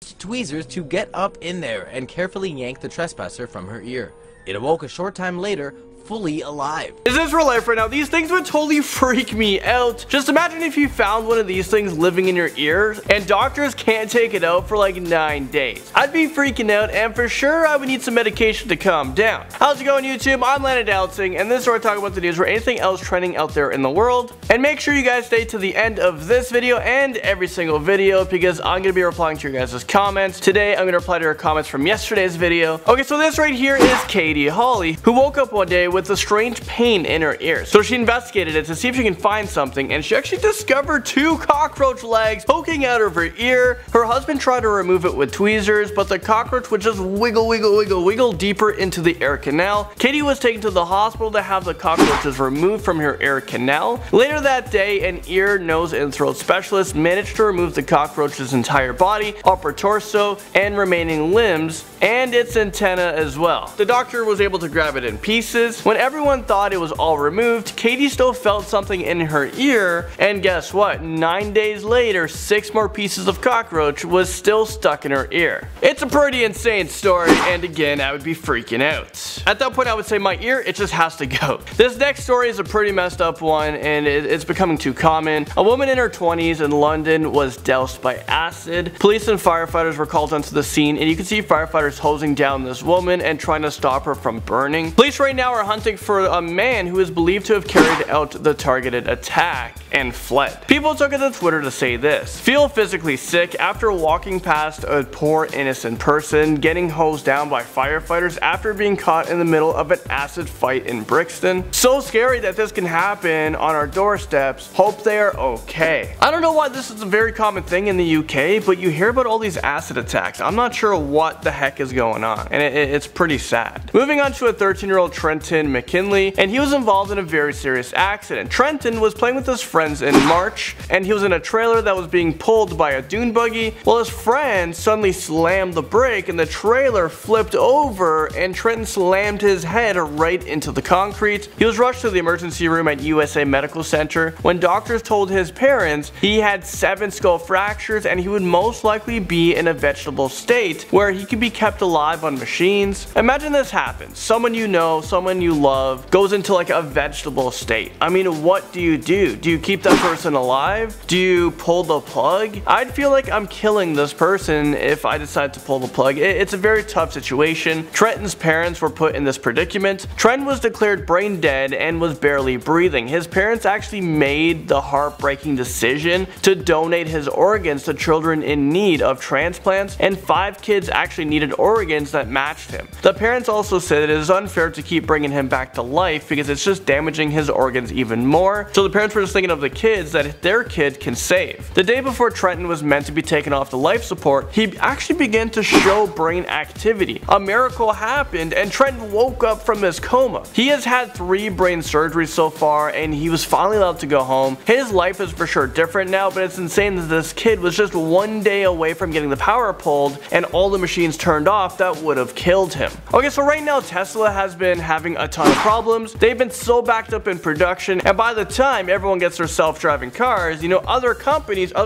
used tweezers to get up in there and carefully yank the trespasser from her ear. It awoke a short time later, fully alive. Is this real life right now? These things would totally freak me out. Just imagine if you found one of these things living in your ears and doctors can't take it out for like 9 days. I'd be freaking out, and for sure I would need some medication to calm down. How's it going, YouTube? I'm LandonProduction, and this is where I talk about the news or anything else trending out there in the world. And make sure you guys stay to the end of this video and every single video, because I'm going to be replying to your guys' comments. Today I'm going to reply to your comments from yesterday's video. Okay, so this right here is Katie Holly, who woke up one day with a strange pain in her ear. So she investigated it to see if she can find something, and she actually discovered 2 cockroach legs poking out of her ear. Her husband tried to remove it with tweezers, but the cockroach would just wiggle deeper into the ear canal. Katie was taken to the hospital to have the cockroaches removed from her ear canal. Later that day, an ear, nose, and throat specialist managed to remove the cockroach's entire body, upper torso, and remaining limbs, and its antenna as well. The doctor was able to grab it in pieces. When everyone thought it was all removed, Katie still felt something in her ear, and guess what? 9 days later, 6 more pieces of cockroach was still stuck in her ear. It's a pretty insane story, and again, I would be freaking out. At that point, I would say my ear, it just has to go. This next story is a pretty messed up one, and it's becoming too common. A woman in her 20s in London was doused by acid. Police and firefighters were called onto the scene, and you can see firefighters hosing down this woman and trying to stop her from burning. Police right now are hunting for a man who is believed to have carried out the targeted attack and fled. People took it to Twitter to say this: feel physically sick after walking past a poor innocent person getting hosed down by firefighters after being caught in the middle of an acid fight in Brixton. So scary that this can happen on our doorsteps. Hope they are okay. I don't know why this is a very common thing in the UK, but you hear about all these acid attacks. I'm not sure what the heck is going on, and it's pretty sad. Moving on to a 13-year-old Courtney McGinley, and he was involved in a very serious accident. Trenton was playing with his friends in March, and he was in a trailer that was being pulled by a dune buggy. Well, his friend suddenly slammed the brake and the trailer flipped over, and Trenton slammed his head right into the concrete. He was rushed to the emergency room at USA Medical Center when doctors told his parents he had 7 skull fractures and he would most likely be in a vegetable state where he could be kept alive on machines. Imagine this happens. Someone you know, someone you love goes into like a vegetable state. I mean, what do you do? Do you keep that person alive? Do you pull the plug? I'd feel like I'm killing this person if I decide to pull the plug. It's a very tough situation. Trenton's parents were put in this predicament. Trent was declared brain dead and was barely breathing. His parents actually made the heartbreaking decision to donate his organs to children in need of transplants, and 5 kids actually needed organs that matched him. The parents also said it is unfair to keep bringing him back to life because it's just damaging his organs even more, so the parents were just thinking of the kids that their kid can save. The day before Trenton was meant to be taken off the life support, he actually began to show brain activity. A miracle happened and Trenton woke up from his coma. He has had 3 brain surgeries so far, and he was finally allowed to go home. His life is for sure different now, but it's insane that this kid was just 1 day away from getting the power pulled and all the machines turned off that would have killed him. Okay, so right now Tesla has been having a ton of problems. They've been so backed up in production, and by the time everyone gets their self-driving cars, other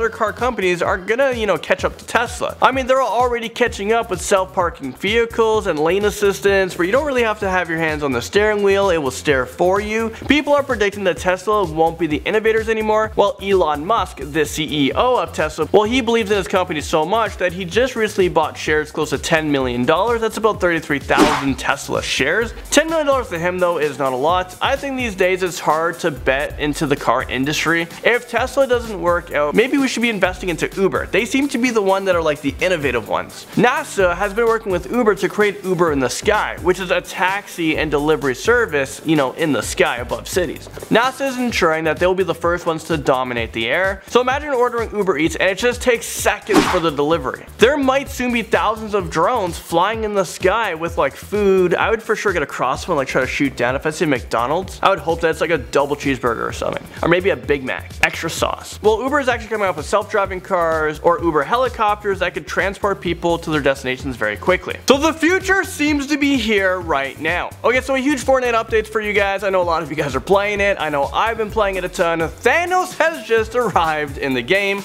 car companies are gonna, catch up to Tesla. I mean, they're already catching up with self-parking vehicles and lane assistance where you don't really have to have your hands on the steering wheel, it will steer for you. People are predicting that Tesla won't be the innovators anymore, while Elon Musk, the CEO of Tesla, well, he believes in his company so much that he just recently bought shares close to $10 million. That's about 33,000 Tesla shares. $10 million to him though is not a lot. I think these days it's hard to bet into the car industry. If Tesla doesn't work out, maybe we should be investing into Uber. They seem to be the one that are like the innovative ones. NASA has been working with Uber to create Uber in the sky, which is a taxi and delivery service, in the sky above cities. NASA is ensuring that they'll be the first ones to dominate the air. So imagine ordering Uber Eats and it just takes seconds for the delivery. There might soon be thousands of drones flying in the sky with like food. I would for sure get a crossbow and like try to shoot down. If I see McDonald's, I would hope that it's like a double cheeseburger or something, or maybe a Big Mac, extra sauce. Well, Uber is actually coming up with self-driving cars or Uber helicopters that could transport people to their destinations very quickly. So the future seems to be here right now. Okay, so a huge Fortnite update for you guys. I know a lot of you guys are playing it. I know I've been playing it a ton. Thanos has just arrived in the game.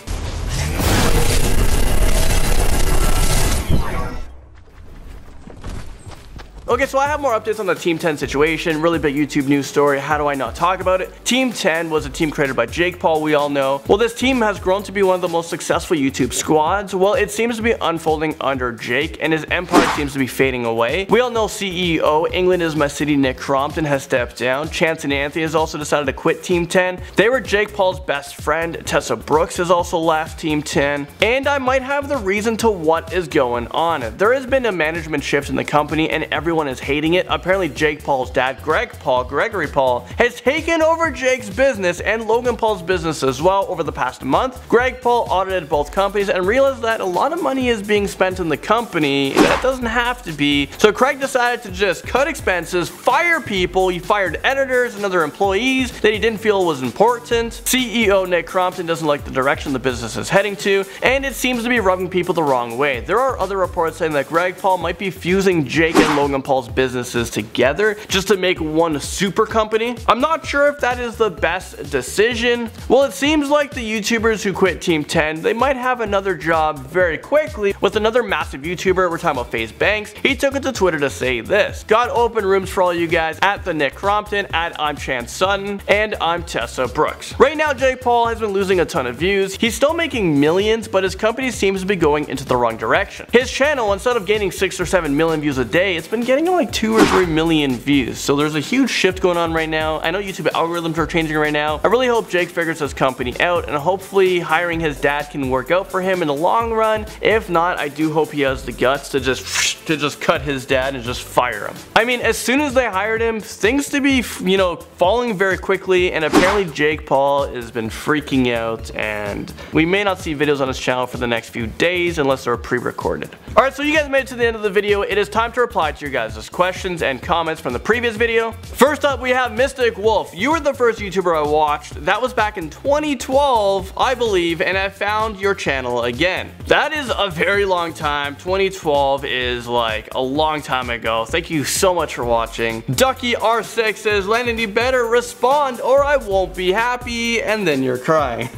Okay, so I have more updates on the Team 10 situation. Really big YouTube news story. How do I not talk about it? Team 10 was a team created by Jake Paul, we all know. Well, this team has grown to be one of the most successful YouTube squads. Well, it seems to be unfolding under Jake, and his empire seems to be fading away. We all know CEO, England is my city, Nick Crompton, has stepped down. Chance and Anthony has also decided to quit Team 10. They were Jake Paul's best friend. Tessa Brooks has also left Team 10. And I might have the reason to what is going on. There has been a management shift in the company, and everyone is hating it. Apparently, Jake Paul's dad, Gregory Paul, has taken over Jake's business and Logan Paul's business as well over the past month. Greg Paul audited both companies and realized that a lot of money is being spent in the company that doesn't have to be. So Craig decided to just cut expenses, fire people. He fired editors and other employees that he didn't feel was important. CEO Nick Crompton doesn't like the direction the business is heading to, and it seems to be rubbing people the wrong way. There are other reports saying that Greg Paul might be fusing Jake and Logan Paul's businesses together just to make one super company. I'm not sure if that is the best decision. Well, it seems like the YouTubers who quit Team 10, they might have another job very quickly with another massive YouTuber. We're talking about FaZe Banks. He took it to Twitter to say this: got open rooms for all you guys at the Nick Crompton, at I'm Chance Sutton, and I'm Tessa Brooks. Right now, Jake Paul has been losing a ton of views. He's still making millions, but his company seems to be going into the wrong direction. His channel, instead of gaining 6 or 7 million views a day, it's been getting like 2 or 3 million views. So there's a huge shift going on right now. I know YouTube algorithms are changing right now. I really hope Jake figures his company out, and hopefully hiring his dad can work out for him in the long run. If not, I do hope he has the guts to just cut his dad and just fire him. I mean, as soon as they hired him, things to be, you know, falling very quickly, and apparently Jake Paul has been freaking out, and we may not see videos on his channel for the next few days unless they're pre-recorded. Alright, so you guys made it to the end of the video. It is time to reply to your guys' questions and comments from the previous video. First up, we have Mystic Wolf. You were the first YouTuber I watched. That was back in 2012, I believe, and I found your channel again. That is a very long time. 2012 is like a long time ago. Thank you so much for watching. Ducky R6 says, Landon, you better respond or I won't be happy, and then you're crying.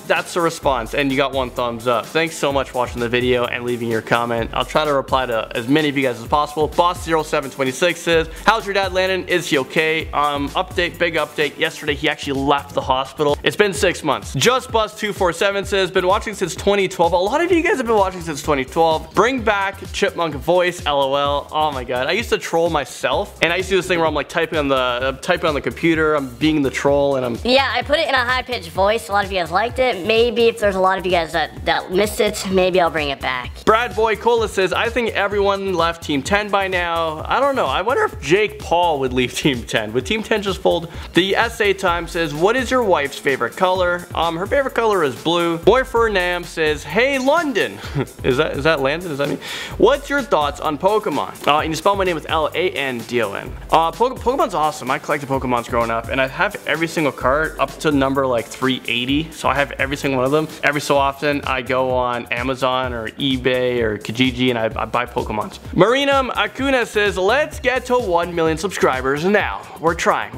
That's the response, and you got 1 thumbs up. Thanks so much for watching the video and leaving your comment. I'll try to reply to as many of you guys as possible. Boss0726 says, how's your dad, Landon? Is he okay? Update, big update. Yesterday he actually left the hospital. It's been 6 months. JustBus247 says, been watching since 2012. A lot of you guys have been watching since 2012. Bring back Chipmunk voice, LOL. Oh my god. I used to troll myself, and I used to do this thing where I'm like typing on the computer, I'm being the troll, and I'm... Yeah, I put it in a high-pitched voice. A lot of you guys liked it. Maybe if there's a lot of you guys that missed it, maybe I'll bring it back. Brad Boy Cola says, I think everyone left Team 10 by now. I don't know. I wonder if Jake Paul would leave Team 10. Would Team 10 just fold? The SA Time says, what is your wife's favorite color? Her favorite color is blue. Boy Fernam says, hey London. is that Landon? Is that me? What's your thoughts on Pokemon? And you spell my name with L-A-N-D-O-N. Pokemon's awesome. I collected Pokemons growing up, and I have every single card up to number like 380. So I have every single one of them. Every so often, I go on Amazon or eBay or Kijiji and I buy Pokemons. Marinam Acuna says, let's get to 1 million subscribers now. We're trying.